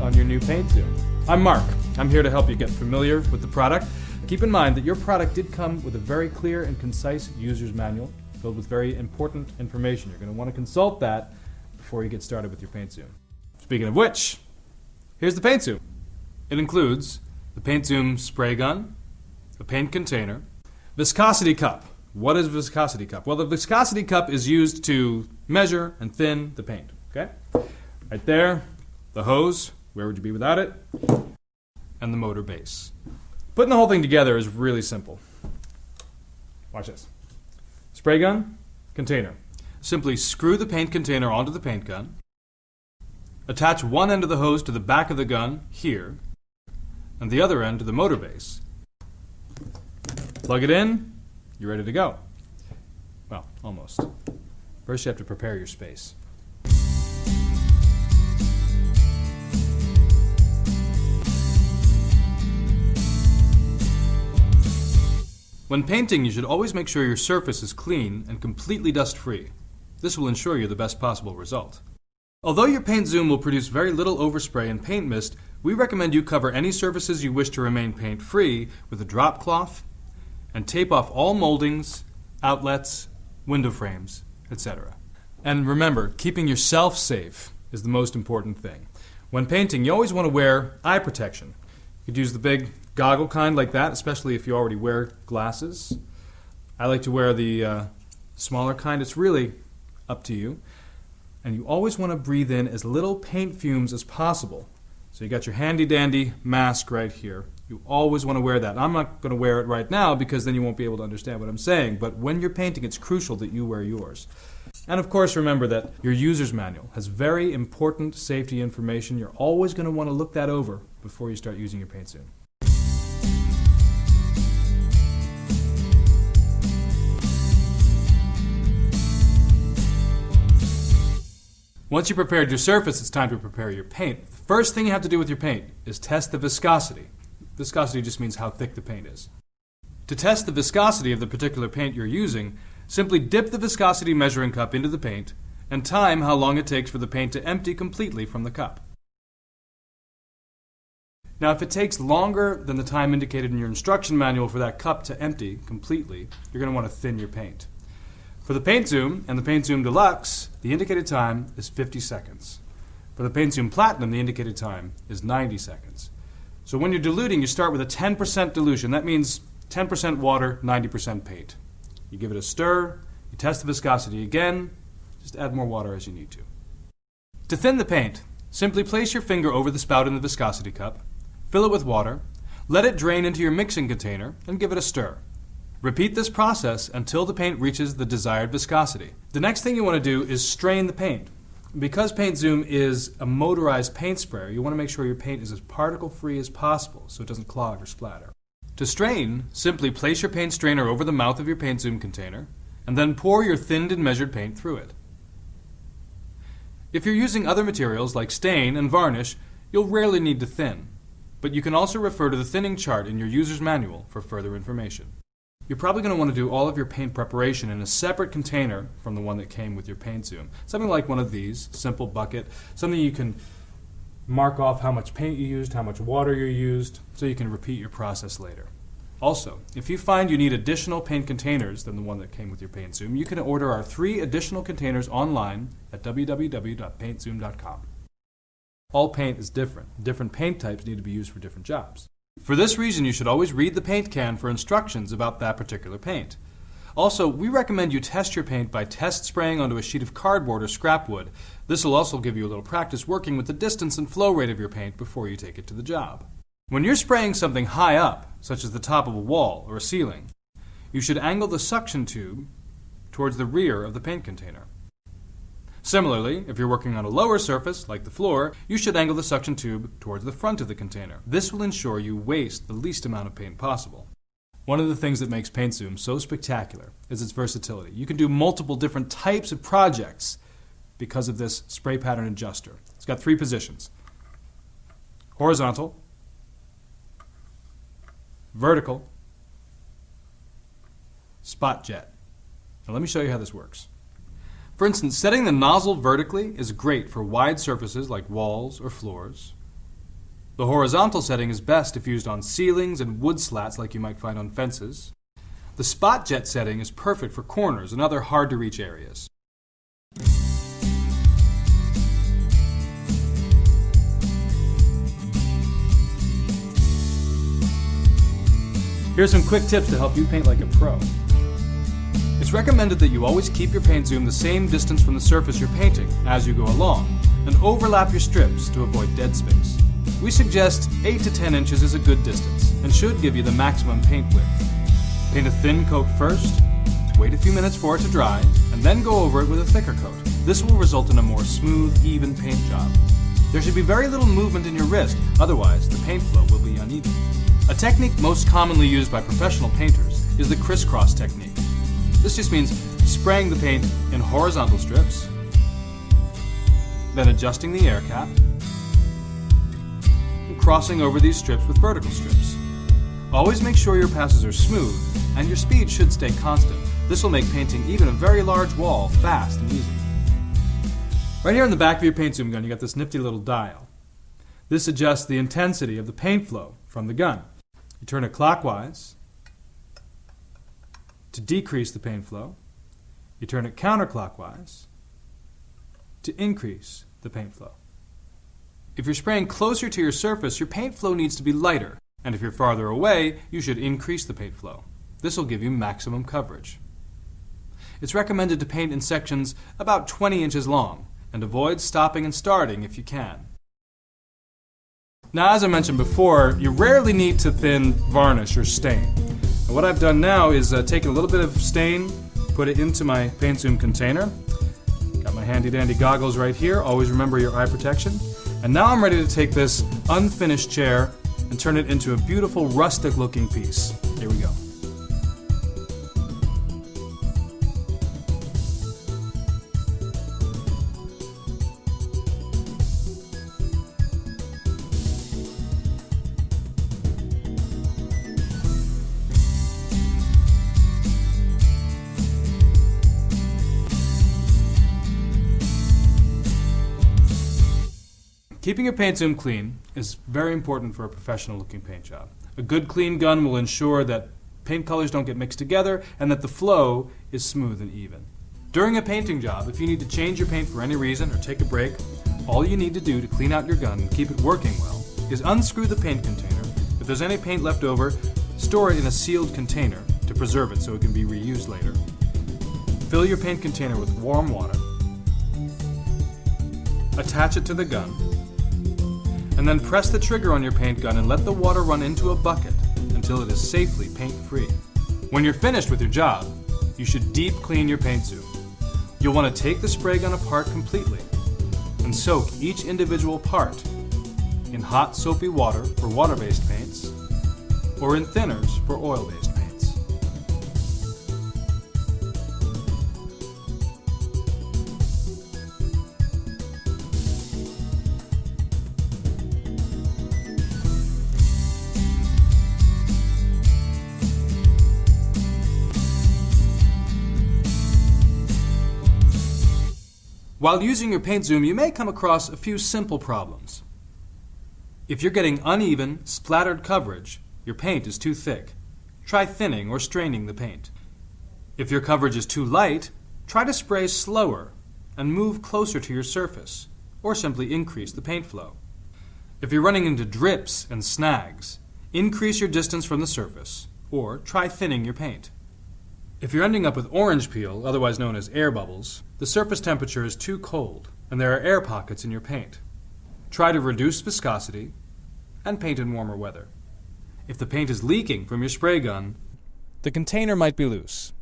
On your new Pint Zoom. I'm Mark. I'm here to help you get familiar with the product. Keep in mind that your product did come with a very clear and concise user's manual filled with very important information. You're going to want to consult that before you get started with your Pint Zoom. Speaking of which, here's the Pint Zoom. It includes the Pint Zoom spray gun, a paint container, viscosity cup. What is viscosity cup? Well, the viscosity cup is used to measure and thin the paint. Okay? Right there, the hose. Where would you be without it? And the motor base. Putting the whole thing together is really simple. Watch this. Spray gun, container. Simply screw the paint container onto the paint gun. Attach one end of the hose to the back of the gun, here, and the other end to the motor base. Plug it in, you're ready to go. Well, almost. First you have to prepare your space. When painting, you should always make sure your surface is clean and completely dust-free. This will ensure you the best possible result. Although your Pint Zoom will produce very little overspray and paint mist, we recommend you cover any surfaces you wish to remain paint-free with a drop cloth and tape off all moldings, outlets, window frames, etc. And remember, keeping yourself safe is the most important thing. When painting, you always want to wear eye protection. You could use the big goggle kind like that, especially if you already wear glasses. I like to wear the smaller kind. It's really up to you. And you always want to breathe in as little paint fumes as possible. So you got your handy dandy mask right here. You always want to wear that. I'm not going to wear it right now because then you won't be able to understand what I'm saying. But when you're painting, it's crucial that you wear yours. And of course, remember that your user's manual has very important safety information. You're always going to want to look that over before you start using your Pint Zoom. Once you've prepared your surface, it's time to prepare your paint. The first thing you have to do with your paint is test the viscosity. Viscosity just means how thick the paint is. To test the viscosity of the particular paint you're using, simply dip the viscosity measuring cup into the paint and time how long it takes for the paint to empty completely from the cup. Now, if it takes longer than the time indicated in your instruction manual for that cup to empty completely, you're going to want to thin your paint. For the Pint Zoom and the Pint Zoom Deluxe, the indicated time is 50 seconds. For the Pint Zoom Platinum, the indicated time is 90 seconds. So when you're diluting, you start with a 10% dilution. That means 10% water, 90% paint. You give it a stir, you test the viscosity again, just add more water as you need to. To thin the paint, simply place your finger over the spout in the viscosity cup, fill it with water, let it drain into your mixing container, and give it a stir. Repeat this process until the paint reaches the desired viscosity. The next thing you want to do is strain the paint. Because Pint Zoom is a motorized paint sprayer, you want to make sure your paint is as particle-free as possible so it doesn't clog or splatter. To strain, simply place your paint strainer over the mouth of your Pint Zoom container and then pour your thinned and measured paint through it. If you're using other materials like stain and varnish, you'll rarely need to thin, but you can also refer to the thinning chart in your user's manual for further information. You're probably going to want to do all of your paint preparation in a separate container from the one that came with your Pint Zoom. Something like one of these, simple bucket, something you can mark off how much paint you used, how much water you used, so you can repeat your process later. Also, if you find you need additional paint containers than the one that came with your Pint Zoom, you can order our 3 additional containers online at www.pintzoom.com. All paint is different. Different paint types need to be used for different jobs. For this reason, you should always read the paint can for instructions about that particular paint. Also, we recommend you test your paint by test spraying onto a sheet of cardboard or scrap wood. This will also give you a little practice working with the distance and flow rate of your paint before you take it to the job. When you're spraying something high up, such as the top of a wall or a ceiling, you should angle the suction tube towards the rear of the paint container. Similarly, if you're working on a lower surface, like the floor, you should angle the suction tube towards the front of the container. This will ensure you waste the least amount of paint possible. One of the things that makes Pint Zoom so spectacular is its versatility. You can do multiple different types of projects because of this spray pattern adjuster. It's got 3 positions: horizontal, vertical, spot jet. Now let me show you how this works. For instance, setting the nozzle vertically is great for wide surfaces like walls or floors, The horizontal setting is best if used on ceilings and wood slats like you might find on fences. The spot jet setting is perfect for corners and other hard-to-reach areas. Here's some quick tips to help you paint like a pro. It's recommended that you always keep your paint zoom the same distance from the surface you're painting as you go along, and overlap your strips to avoid dead space. We suggest 8 to 10 inches is a good distance, and should give you the maximum paint width. Paint a thin coat first, wait a few minutes for it to dry, and then go over it with a thicker coat. This will result in a more smooth, even paint job. There should be very little movement in your wrist, otherwise the paint flow will be uneven. A technique most commonly used by professional painters is the crisscross technique. This just means spraying the paint in horizontal strips, then adjusting the air cap, and crossing over these strips with vertical strips. Always make sure your passes are smooth, and your speed should stay constant. This will make painting even a very large wall fast and easy. Right here in the back of your paint zoom gun, you got this nifty little dial. This adjusts the intensity of the paint flow from the gun. You turn it clockwise to decrease the paint flow. You turn it counterclockwise to increase the paint flow. If you're spraying closer to your surface, your paint flow needs to be lighter. And if you're farther away, you should increase the paint flow. This will give you maximum coverage. It's recommended to paint in sections about 20 inches long, and avoid stopping and starting if you can. Now, as I mentioned before, you rarely need to thin varnish or stain. And what I've done now is taken a little bit of stain, put it into my paint zoom container. Got my handy dandy goggles right here. Always remember your eye protection. And now I'm ready to take this unfinished chair and turn it into a beautiful rustic looking piece. Here we go. Keeping your paint zoom clean is very important for a professional looking paint job. A good clean gun will ensure that paint colors don't get mixed together and that the flow is smooth and even. During a painting job, if you need to change your paint for any reason or take a break, all you need to do to clean out your gun and keep it working well is unscrew the paint container. If there's any paint left over, store it in a sealed container to preserve it so it can be reused later. Fill your paint container with warm water, attach it to the gun, and then press the trigger on your paint gun and let the water run into a bucket until it is safely paint-free. When you're finished with your job, you should deep clean your paint zoom. You'll want to take the spray gun apart completely and soak each individual part in hot soapy water for water-based paints or in thinners for oil-based paints. While using your paint zoom, you may come across a few simple problems. If you're getting uneven, splattered coverage, your paint is too thick. Try thinning or straining the paint. If your coverage is too light, try to spray slower and move closer to your surface, or simply increase the paint flow. If you're running into drips and snags, increase your distance from the surface, or try thinning your paint. If you're ending up with orange peel, otherwise known as air bubbles, the surface temperature is too cold and there are air pockets in your paint. Try to reduce viscosity and paint in warmer weather. If the paint is leaking from your spray gun, the container might be loose.